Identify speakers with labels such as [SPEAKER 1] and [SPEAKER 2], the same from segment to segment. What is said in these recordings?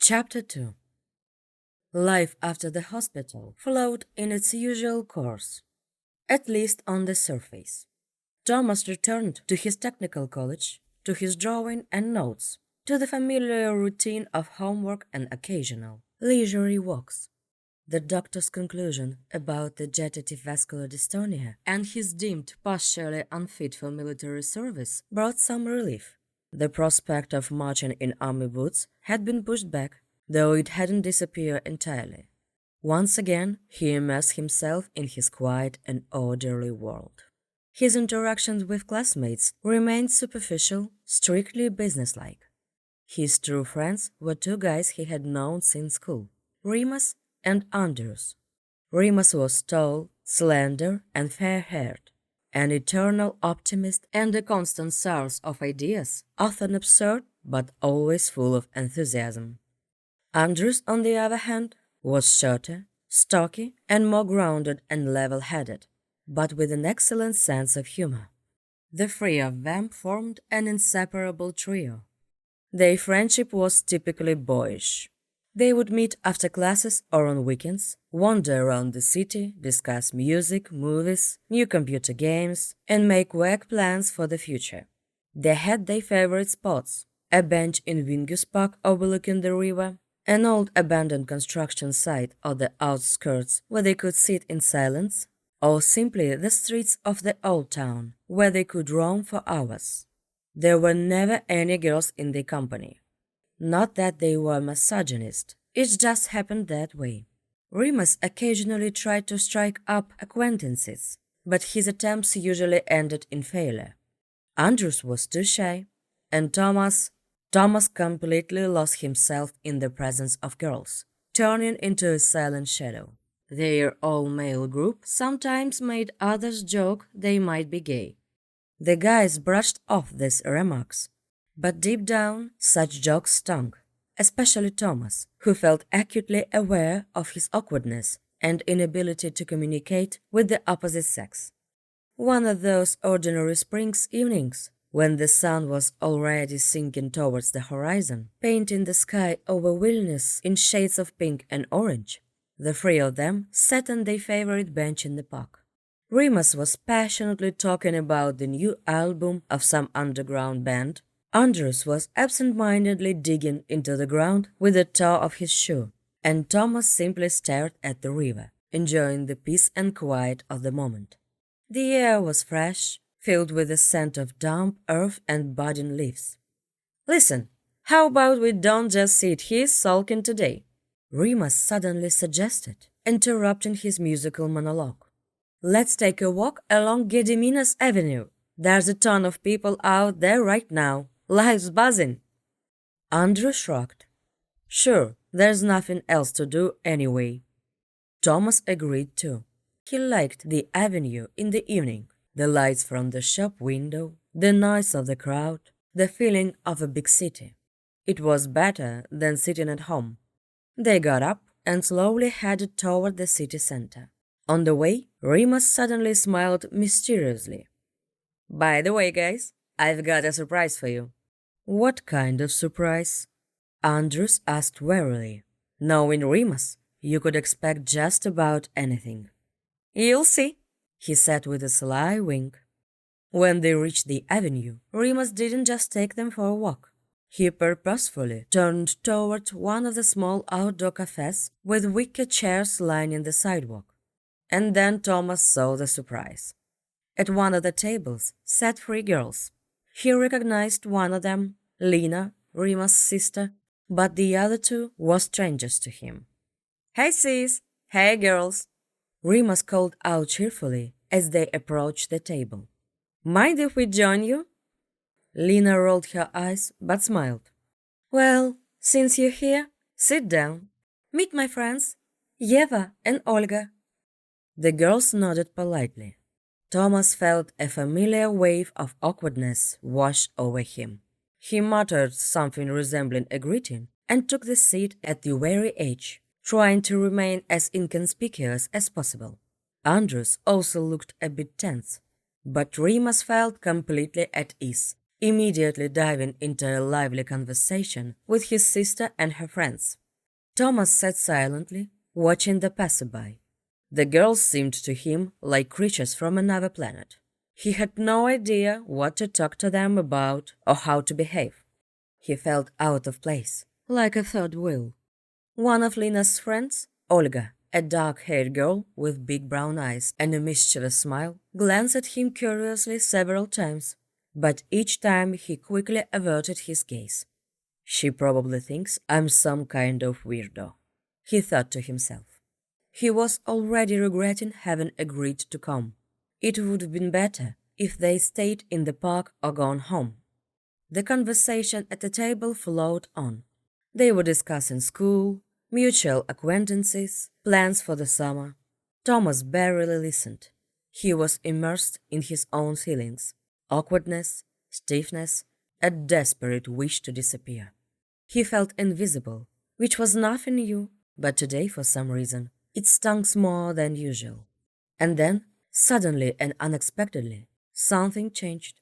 [SPEAKER 1] Chapter 2. Life after the hospital followed in its usual course, at least on the surface. Thomas returned to his technical college, to his drawing and notes, to the familiar routine of homework and occasional leisurely walks. The doctor's conclusion about the gestative vascular dystonia and his deemed partially unfit for military service brought some relief. The prospect of marching in army boots had been pushed back, though it hadn't disappeared entirely. Once again, he immersed himself in his quiet and orderly world. His interactions with classmates remained superficial, strictly businesslike. His true friends were two guys he had known since school, Remus and Andrews. Remus was tall, slender, and fair-haired, an eternal optimist and a constant source of ideas, often absurd but always full of enthusiasm. Andrews, on the other hand, was shorter, stocky, and more grounded and level-headed, but with an excellent sense of humor. The three of them formed an inseparable trio. Their friendship was typically boyish. They would meet after classes or on weekends, wander around the city, discuss music, movies, new computer games, and make work plans for the future. They had their favorite spots: a bench in Wingus Park overlooking the river, an old abandoned construction site on the outskirts where they could sit in silence, or simply the streets of the old town where they could roam for hours. There were never any girls in their company. Not that they were misogynist, it just happened that way. Remus occasionally tried to strike up acquaintances, but his attempts usually ended in failure. Andrews was too shy, and Thomas completely lost himself in the presence of girls, turning into a silent shadow. Their all-male group sometimes made others joke they might be gay. The guys brushed off these remarks, but deep down, such jokes stung, especially Thomas, who felt acutely aware of his awkwardness and inability to communicate with the opposite sex. One of those ordinary spring's evenings, when the sun was already sinking towards the horizon, painting the sky over wilderness in shades of pink and orange, the three of them sat on their favorite bench in the park. Remus was passionately talking about the new album of some underground band. Andrews was absent-mindedly digging into the ground with the toe of his shoe, and Thomas simply stared at the river, enjoying the peace and quiet of the moment. The air was fresh, filled with the scent of damp earth and budding leaves. "Listen, how about we don't just sit here sulking today?" Remus suddenly suggested, interrupting his musical monologue. "Let's take a walk along Gediminas Avenue. There's a ton of people out there right now. Life's buzzing." Andrew shrugged. "Sure, there's nothing else to do anyway." Thomas agreed too. He liked the avenue in the evening, the lights from the shop window, the noise of the crowd, the feeling of a big city. It was better than sitting at home. They got up and slowly headed toward the city center. On the way, Remus suddenly smiled mysteriously. "By the way, guys, I've got a surprise for you." "What kind of surprise?" Andrews asked warily. Knowing Remus, you could expect just about anything. "You'll see," he said with a sly wink. When they reached the avenue, Remus didn't just take them for a walk. He purposefully turned toward one of the small outdoor cafes with wicker chairs lining the sidewalk. And then Thomas saw the surprise. At one of the tables sat three girls. He recognized one of them, Lena, Remus' sister, but the other two were strangers to him. "Hey sis! Hey girls!" Remus called out cheerfully as they approached the table. "Mind if we join you?" Lena rolled her eyes but smiled. "Well, since you're here, sit down. Meet my friends, Yeva and Olga." The girls nodded politely. Thomas felt a familiar wave of awkwardness wash over him. He muttered something resembling a greeting and took the seat at the very edge, trying to remain as inconspicuous as possible. Andrews also looked a bit tense, but Remus felt completely at ease. immediately diving into a lively conversation with his sister and her friends. Thomas sat silently, watching the passerby. The girls seemed to him like creatures from another planet. He had no idea what to talk to them about or how to behave. He felt out of place, like a third wheel. One of Lena's friends, Olga, a dark-haired girl with big brown eyes and a mischievous smile, glanced at him curiously several times, but each time he quickly averted his gaze. She probably thinks I'm some kind of weirdo, he thought to himself. He was already regretting having agreed to come. It would have been better if they stayed in the park or gone home. The conversation at the table flowed on. They were discussing school, mutual acquaintances, plans for the summer. Thomas barely listened. He was immersed in his own feelings, awkwardness, stiffness, a desperate wish to disappear. He felt invisible, which was nothing new, but today, for some reason, it stung more than usual. And then, suddenly and unexpectedly, something changed.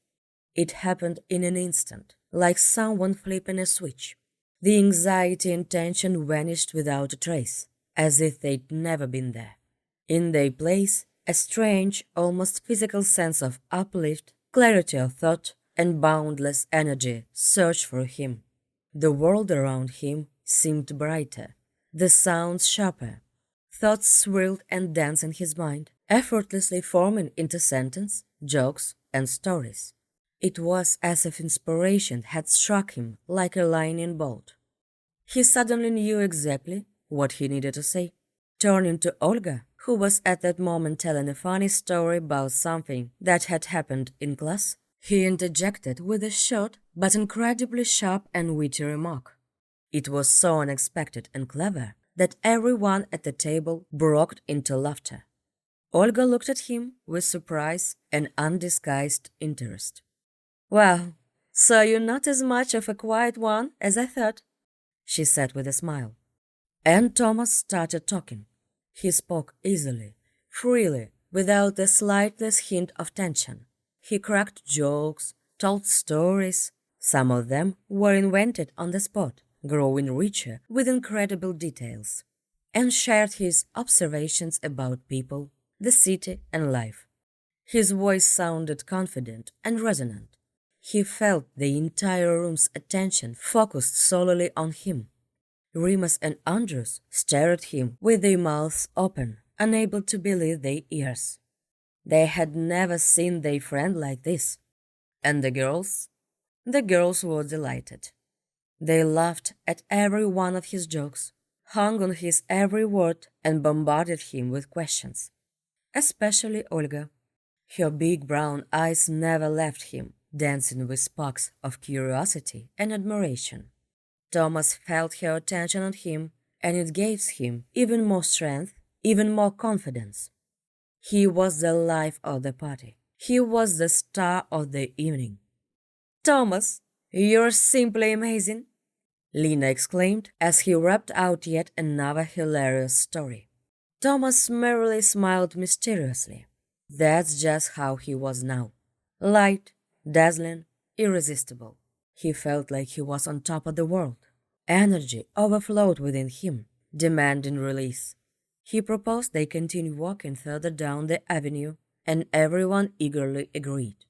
[SPEAKER 1] It happened in an instant, like someone flipping a switch. The anxiety and tension vanished without a trace, as if they'd never been there. In their place, a strange, almost physical sense of uplift, clarity of thought, and boundless energy surged for him. The world around him seemed brighter, the sounds sharper. Thoughts swirled and danced in his mind, effortlessly forming into sentence, jokes, and stories. It was as if inspiration had struck him like a lightning bolt. He suddenly knew exactly what he needed to say. Turning to Olga, who was at that moment telling a funny story about something that had happened in class, he interjected with a short but incredibly sharp and witty remark. It was so unexpected and clever that everyone at the table broke into laughter. Olga looked at him with surprise and undisguised interest. "Well, so you're not as much of a quiet one as I thought," she said with a smile. And Thomas started talking. He spoke easily, freely, without the slightest hint of tension. He cracked jokes, told stories. Some of them were invented on the spot, growing richer with incredible details, and shared his observations about people, the city, and life. His voice sounded confident and resonant. He felt the entire room's attention focused solely on him. Remus and Andrews stared at him with their mouths open, unable to believe their ears. They had never seen their friend like this. And the girls? The girls were delighted. They laughed at every one of his jokes, hung on his every word, and bombarded him with questions. Especially Olga. Her big brown eyes never left him, dancing with sparks of curiosity and admiration. Thomas felt her attention on him, and it gave him even more strength, even more confidence. He was the life of the party. He was the star of the evening. "Thomas, you're simply amazing!" Lena exclaimed as he rapped out yet another hilarious story. Thomas merely smiled mysteriously. That's just how he was now. Light, dazzling, irresistible. He felt like he was on top of the world. Energy overflowed within him, demanding release. He proposed they continue walking further down the avenue, and everyone eagerly agreed.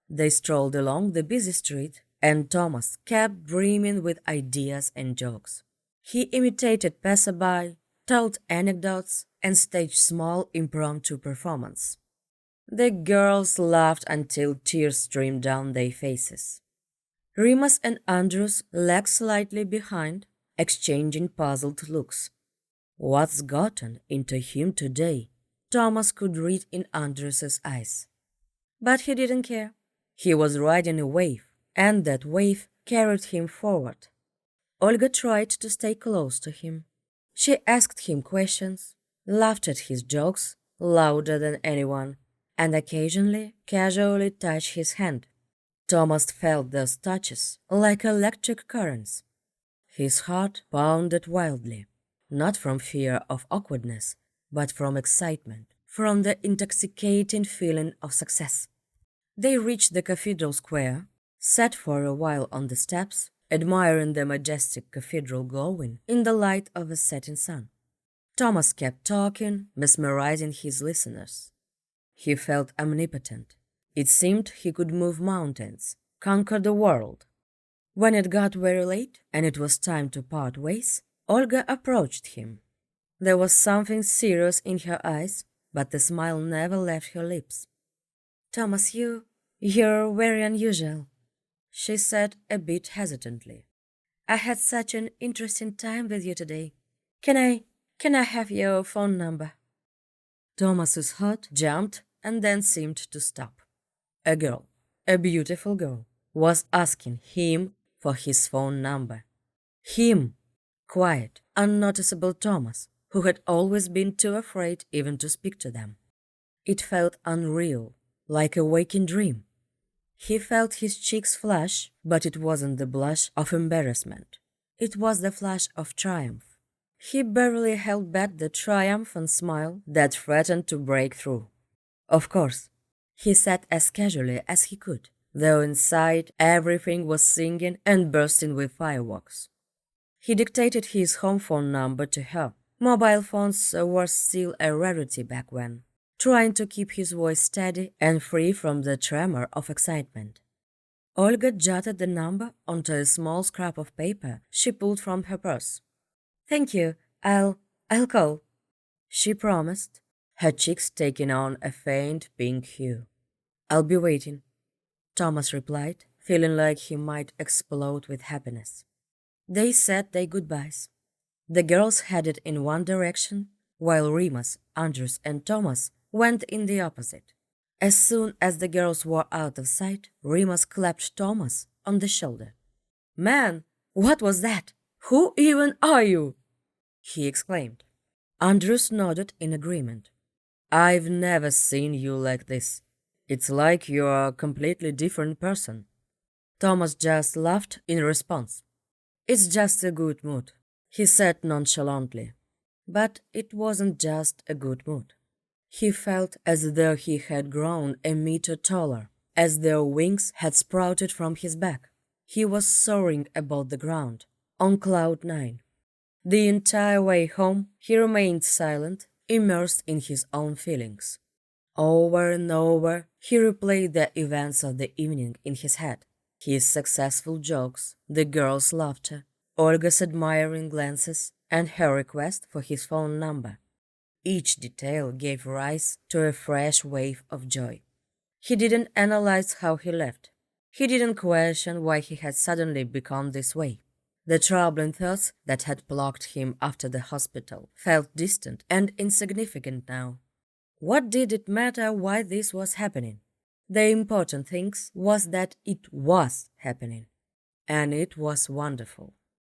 [SPEAKER 1] They strolled along the busy street, and Thomas kept brimming with ideas and jokes. He imitated passerby, told anecdotes, and staged small impromptu performances. The girls laughed until tears streamed down their faces. Remus and Andrews lagged slightly behind, exchanging puzzled looks. What's gotten into him today? Thomas could read in Andrews's eyes. But he didn't care. He was riding a wave, and that wave carried him forward. Olga tried to stay close to him. She asked him questions, laughed at his jokes louder than anyone, and occasionally casually touched his hand. Thomas felt those touches like electric currents. His heart pounded wildly, not from fear of awkwardness, but from excitement, from the intoxicating feeling of success. They reached the cathedral square, sat for a while on the steps, admiring the majestic cathedral glowing in the light of a setting sun. Thomas kept talking, mesmerizing his listeners. He felt omnipotent. It seemed he could move mountains, conquer the world. When it got very late and it was time to part ways, Olga approached him. There was something serious in her eyes, but the smile never left her lips. "Thomas, you're very unusual," she said a bit hesitantly. "I had such an interesting time with you today. Can I have your phone number?" Thomas's heart jumped and then seemed to stop. A girl, a beautiful girl, was asking him for his phone number. Him, quiet, unnoticeable Thomas, who had always been too afraid even to speak to them. It felt unreal, like a waking dream. He felt his cheeks flush, but it wasn't the blush of embarrassment. It was the flush of triumph. He barely held back the triumphant smile that threatened to break through. "Of course," he said as casually as he could, though inside everything was singing and bursting with fireworks. He dictated his home phone number to her. Mobile phones were still a rarity back when, trying to keep his voice steady and free from the tremor of excitement. Olga jotted the number onto a small scrap of paper she pulled from her purse. "Thank you. I'll call," she promised, her cheeks taking on a faint pink hue. "I'll be waiting," Thomas replied, feeling like he might explode with happiness. They said their goodbyes. The girls headed in one direction, while Remus, Andrews, and Thomas went in the opposite. As soon as the girls were out of sight, Remus clapped Thomas on the shoulder. "Man, what was that? Who even are you?" he exclaimed. Andrews nodded in agreement. "I've never seen you like this. It's like you're a completely different person." Thomas just laughed in response. "It's just a good mood," he said nonchalantly. But it wasn't just a good mood. He felt as though he had grown a meter taller, as though wings had sprouted from his back. He was soaring above the ground, on cloud 9. The entire way home, he remained silent, immersed in his own feelings. Over and over, he replayed the events of the evening in his head. His successful jokes, the girls' laughter, Olga's admiring glances, and her request for his phone number. Each detail gave rise to a fresh wave of joy. He didn't analyze how he left. He didn't question why he had suddenly become this way. The troubling thoughts that had plagued him after the hospital felt distant and insignificant now. What did it matter why this was happening? The important thing was that it was happening. And it was wonderful.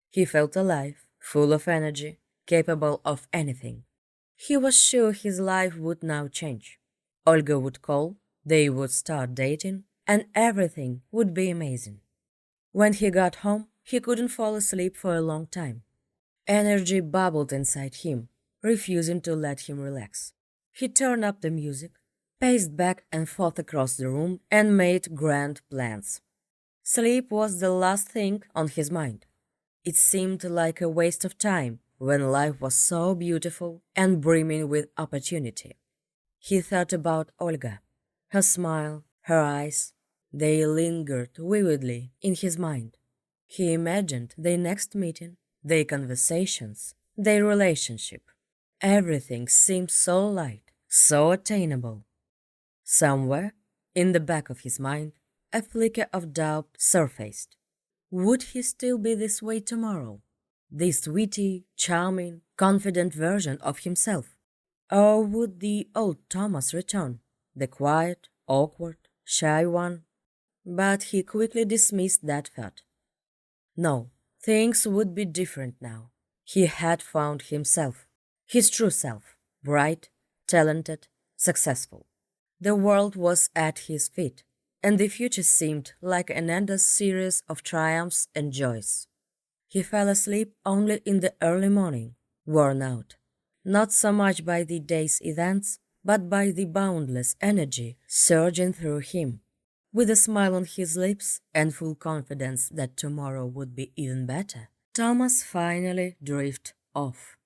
[SPEAKER 1] He felt alive, full of energy, capable of anything. He was sure his life would now change. Olga would call, they would start dating, and everything would be amazing. When he got home, he couldn't fall asleep for a long time. Energy bubbled inside him, refusing to let him relax. He turned up the music, paced back and forth across the room, and made grand plans. Sleep was the last thing on his mind. It seemed like a waste of time when life was so beautiful and brimming with opportunity. He thought about Olga, her smile, her eyes. They lingered vividly in his mind. He imagined their next meeting, their conversations, their relationship. Everything seemed so light, so attainable. Somewhere, in the back of his mind, a flicker of doubt surfaced. Would he still be this way tomorrow? This witty, charming, confident version of himself? Or would the old Thomas return, the quiet, awkward, shy one? But he quickly dismissed that thought. No, things would be different now. He had found himself, his true self, bright, talented, successful. The world was at his feet, and the future seemed like an endless series of triumphs and joys. He fell asleep only in the early morning, worn out, not so much by the day's events, but by the boundless energy surging through him. With a smile on his lips and full confidence that tomorrow would be even better, Thomas finally drifted off.